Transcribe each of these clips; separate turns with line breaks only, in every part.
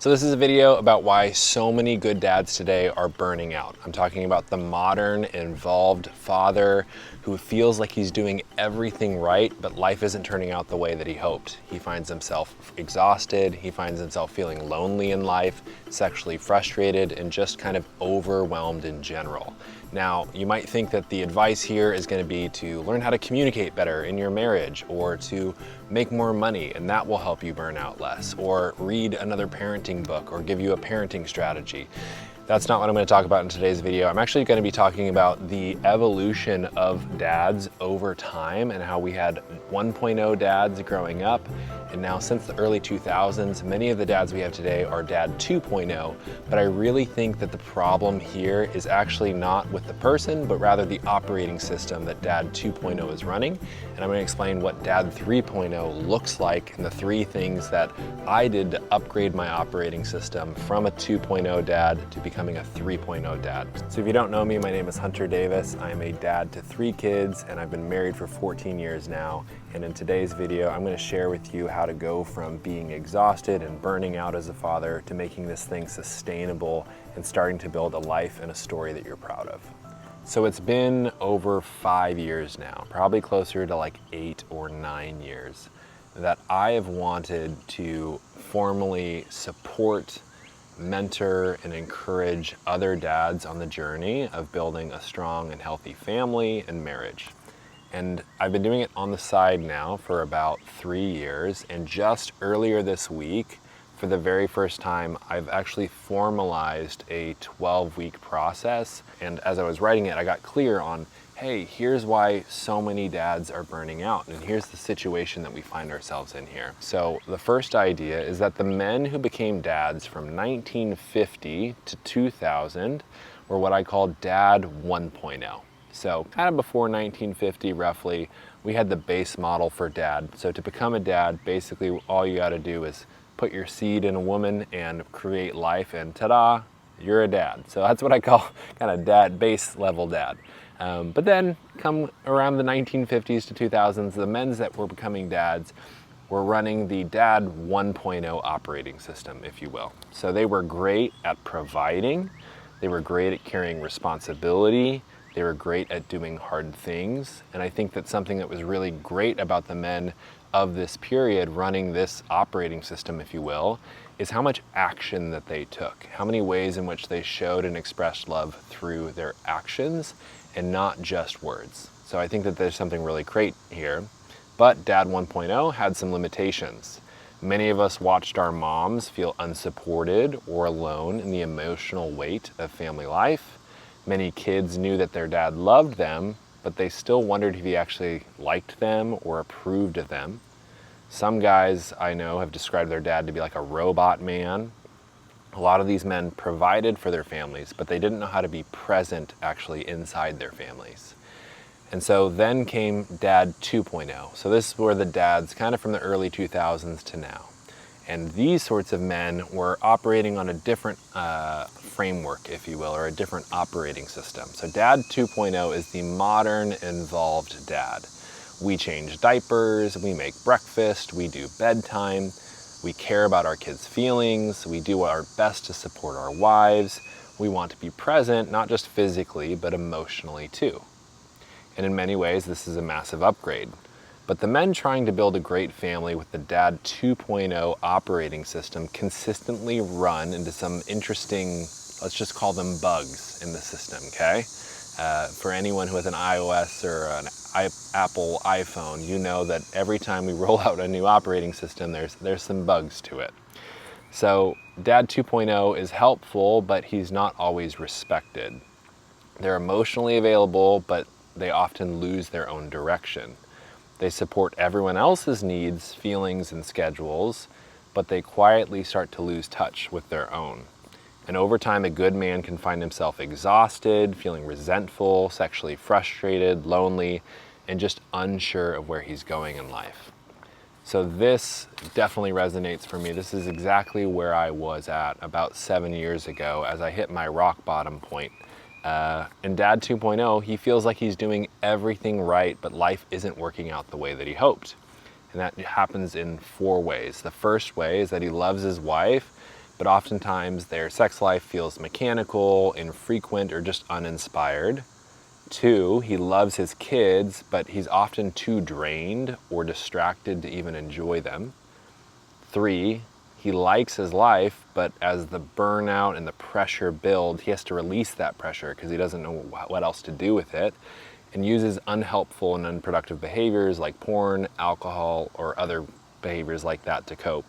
So this is a video about why so many good dads today are burning out. I'm talking about the modern, involved father who feels like he's doing everything right, but life isn't turning out the way that he hoped. He finds himself exhausted, he finds himself feeling lonely in life, sexually frustrated, and just kind of overwhelmed in general. Now, you might think that the advice here is going to be to learn how to communicate better in your marriage, or to make more money, and that will help you burn out less, or read another parenting book, or give you a parenting strategy. That's not what I'm going to talk about in today's video. I'm actually going to be talking about the evolution of dads over time and how we had 1.0 dads growing up. And now since the early 2000s, many of the dads we have today are dad 2.0. But I really think that the problem here is actually not with the person, but rather the operating system that dad 2.0 is running. And I'm going to explain what dad 3.0 looks like and the three things that I did to upgrade my operating system from a 2.0 dad to becoming a 3.0 dad. So if you don't know me, my name is Hunter Davis. I am a dad to 3 kids and I've been married for 14 years now. And in today's video, I'm going to share with you how to go from being exhausted and burning out as a father to making this thing sustainable and starting to build a life and a story that you're proud of. So it's been over 5 years now, probably closer to like 8 or 9 years, that I have wanted to formally support, mentor, and encourage other dads on the journey of building a strong and healthy family and marriage. And I've been doing it on the side now for about 3 years, and just earlier this week, for the very first time, I've actually formalized a 12-week process. And as I was writing it, I got clear on, hey, here's why so many dads are burning out, and here's the situation that we find ourselves in here. So the first idea is that the men who became dads from 1950 to 2000 were what I call dad 1.0. So kind of before 1950, roughly, we had the base model for dad. So to become a dad, basically all you got to do is put your seed in a woman and create life, and ta-da, you're a dad. So that's what I call kind of dad, base level dad. But then come around the 1950s to 2000s, the men that were becoming dads were running the dad 1.0 operating system, if you will. So they were great at providing, they were great at carrying responsibility, they were great at doing hard things. And I think that something that was really great about the men of this period running this operating system, if you will, is how much action that they took, how many ways in which they showed and expressed love through their actions and not just words. So I think that there's something really great here. But Dad 1.0 had some limitations. Many of us watched our moms feel unsupported or alone in the emotional weight of family life. Many kids knew that their dad loved them, but they still wondered if he actually liked them or approved of them. Some guys I know have described their dad to be like a robot man. A lot of these men provided for their families, but they didn't know how to be present actually inside their families. And so then came Dad 2.0. So this were the dads kind of from the early 2000s to now. And these sorts of men were operating on a different framework, if you will, or a different operating system. So Dad 2.0 is the modern, involved dad. We change diapers, we make breakfast, we do bedtime, we care about our kids' feelings, we do our best to support our wives. We want to be present, not just physically, but emotionally too. And in many ways, this is a massive upgrade. But the men trying to build a great family with the Dad 2.0 operating system consistently run into some interesting, let's just call them bugs in the system, okay? For anyone who has an iOS or an Apple iPhone, you know that every time we roll out a new operating system, there's some bugs to it. So Dad 2.0 is helpful, but he's not always respected. They're emotionally available, but they often lose their own direction. They support everyone else's needs, feelings, and schedules, but they quietly start to lose touch with their own. And over time, a good man can find himself exhausted, feeling resentful, sexually frustrated, lonely, and just unsure of where he's going in life. So this definitely resonates for me. This is exactly where I was at about 7 years ago as I hit my rock bottom point. In Dad 2.0, he feels like he's doing everything right, but life isn't working out the way that he hoped. And that happens in 4 ways. The first way is that he loves his wife, but oftentimes their sex life feels mechanical, infrequent, or just uninspired. 2, he loves his kids, but he's often too drained or distracted to even enjoy them. 3, he likes his life, but as the burnout and the pressure build, he has to release that pressure because he doesn't know what else to do with it, and uses unhelpful and unproductive behaviors like porn, alcohol, or other behaviors like that to cope.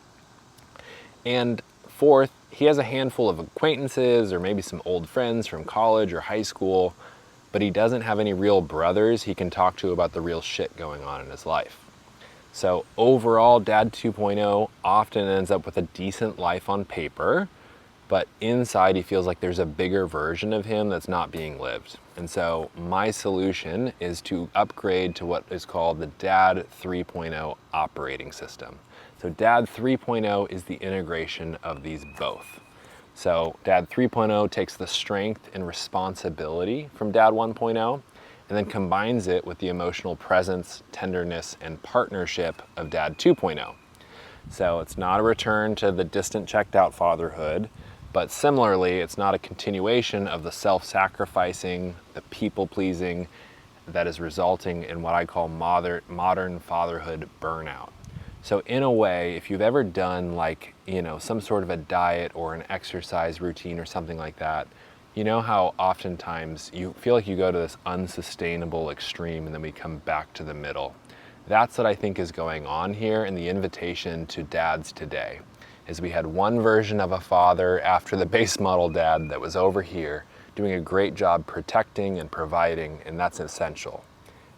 And 4th, he has a handful of acquaintances or maybe some old friends from college or high school, but he doesn't have any real brothers he can talk to about the real shit going on in his life. So overall, Dad 2.0 often ends up with a decent life on paper, but inside he feels like there's a bigger version of him that's not being lived. And so my solution is to upgrade to what is called the Dad 3.0 operating system. So Dad 3.0 is the integration of these both. So Dad 3.0 takes the strength and responsibility from Dad 1.0 and then combines it with the emotional presence, tenderness, and partnership of Dad 2.0. So it's not a return to the distant, checked out fatherhood, but similarly, it's not a continuation of the self-sacrificing, the people-pleasing that is resulting in what I call modern fatherhood burnout. So in a way, if you've ever done some sort of a diet or an exercise routine or something like that, you know how oftentimes you feel like you go to this unsustainable extreme and then we come back to the middle. That's what I think is going on here in the invitation to dads today, is we had one version of a father after the base model dad that was over here doing a great job protecting and providing, and that's essential.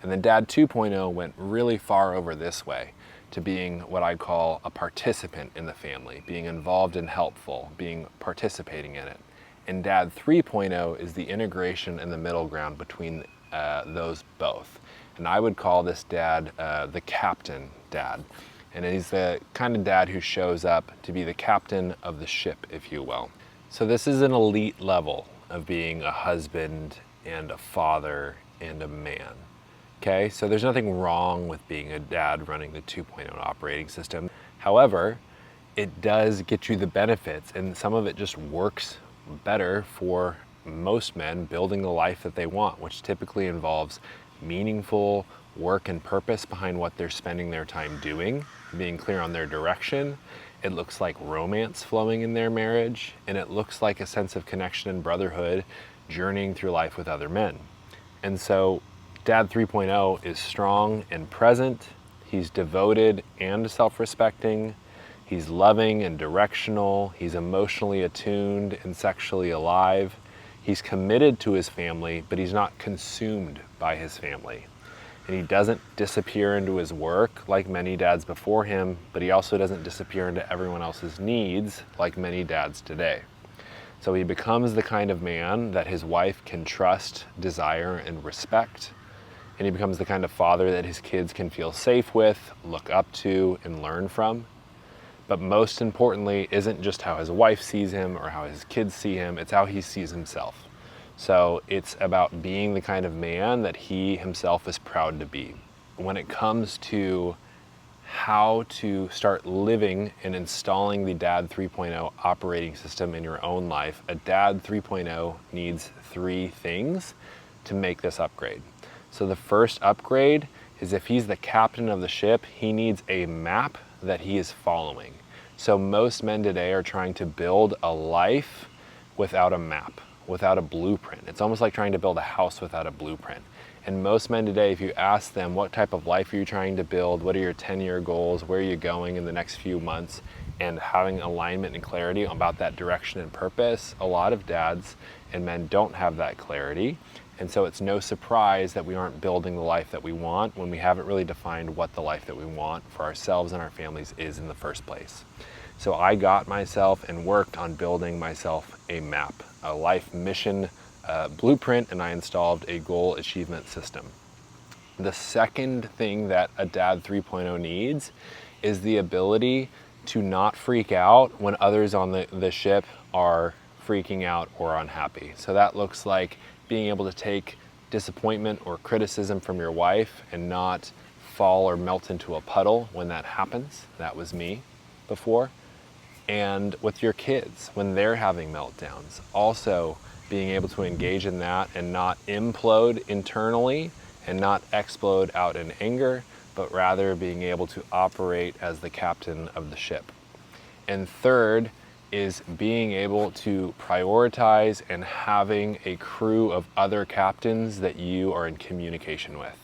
And then Dad 2.0 went really far over this way to being what I call a participant in the family, being involved and helpful, being participating in it. And Dad 3.0 is the integration and the middle ground between those both. And I would call this dad the captain dad. And he's the kind of dad who shows up to be the captain of the ship, if you will. So this is an elite level of being a husband and a father and a man. Okay, so there's nothing wrong with being a dad running the 2.0 operating system. However, it does get you the benefits, and some of it just works better for most men building the life that they want, which typically involves meaningful work and purpose behind what they're spending their time doing, being clear on their direction. It looks like romance flowing in their marriage, and it looks like a sense of connection and brotherhood journeying through life with other men. And so Dad 3.0 is strong and present. He's devoted and self-respecting. He's loving and directional. He's emotionally attuned and sexually alive. He's committed to his family, but he's not consumed by his family. And he doesn't disappear into his work like many dads before him, but he also doesn't disappear into everyone else's needs like many dads today. So he becomes the kind of man that his wife can trust, desire, and respect. And he becomes the kind of father that his kids can feel safe with, look up to, and learn from. But most importantly, isn't just how his wife sees him or how his kids see him, it's how he sees himself. So it's about being the kind of man that he himself is proud to be. When it comes to how to start living and installing the Dad 3.0 operating system in your own life, a Dad 3.0 needs 3 things to make this upgrade. So the first upgrade is, if he's the captain of the ship, he needs a map that he is following. So most men today are trying to build a life without a map, without a blueprint. It's almost like trying to build a house without a blueprint. And most men today, if you ask them what type of life are you trying to build, what are your 10-year goals, where are you going in the next few months, and having alignment and clarity about that direction and purpose, a lot of dads and men don't have that clarity. And so it's no surprise that we aren't building the life that we want when we haven't really defined what the life that we want for ourselves and our families is in the first place. So I got myself and worked on building myself a map, a life mission blueprint, and I installed a goal achievement system. The second thing that a Dad 3.0 needs is the ability to not freak out when others on the ship are freaking out or unhappy. So that looks like being able to take disappointment or criticism from your wife and not fall or melt into a puddle when that happens. That was me before. And with your kids, when they're having meltdowns, also being able to engage in that and not implode internally and not explode out in anger, but rather being able to operate as the captain of the ship. And third is being able to prioritize and having a crew of other captains that you are in communication with.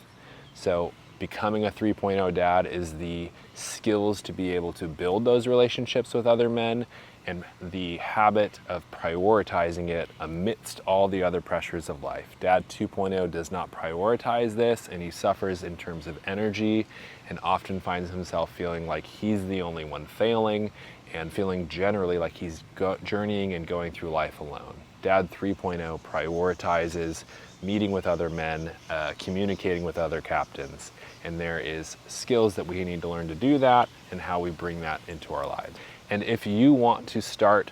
So becoming a 3.0 dad is the skills to be able to build those relationships with other men and the habit of prioritizing it amidst all the other pressures of life. Dad 2.0 does not prioritize this, and he suffers in terms of energy and often finds himself feeling like he's the only one failing and feeling generally like he's journeying and going through life alone. Dad 3.0 prioritizes meeting with other men, communicating with other captains, and there is skills that we need to learn to do that and how we bring that into our lives. And if you want to start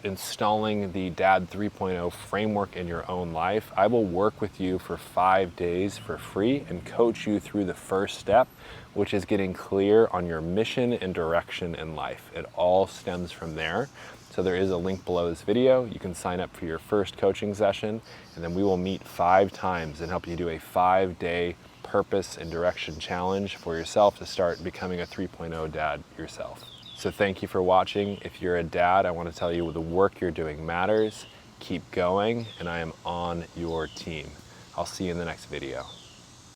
installing the Dad 3.0 framework in your own life, I will work with you for 5 days for free and coach you through the first step, which is getting clear on your mission and direction in life. It all stems from there. So there is a link below this video. You can sign up for your first coaching session, and then we will meet 5 times and help you do a 5-day purpose and direction challenge for yourself to start becoming a 3.0 dad yourself. So thank you for watching. If you're a dad, I want to tell you the work you're doing matters. Keep going, and I am on your team. I'll see you in the next video.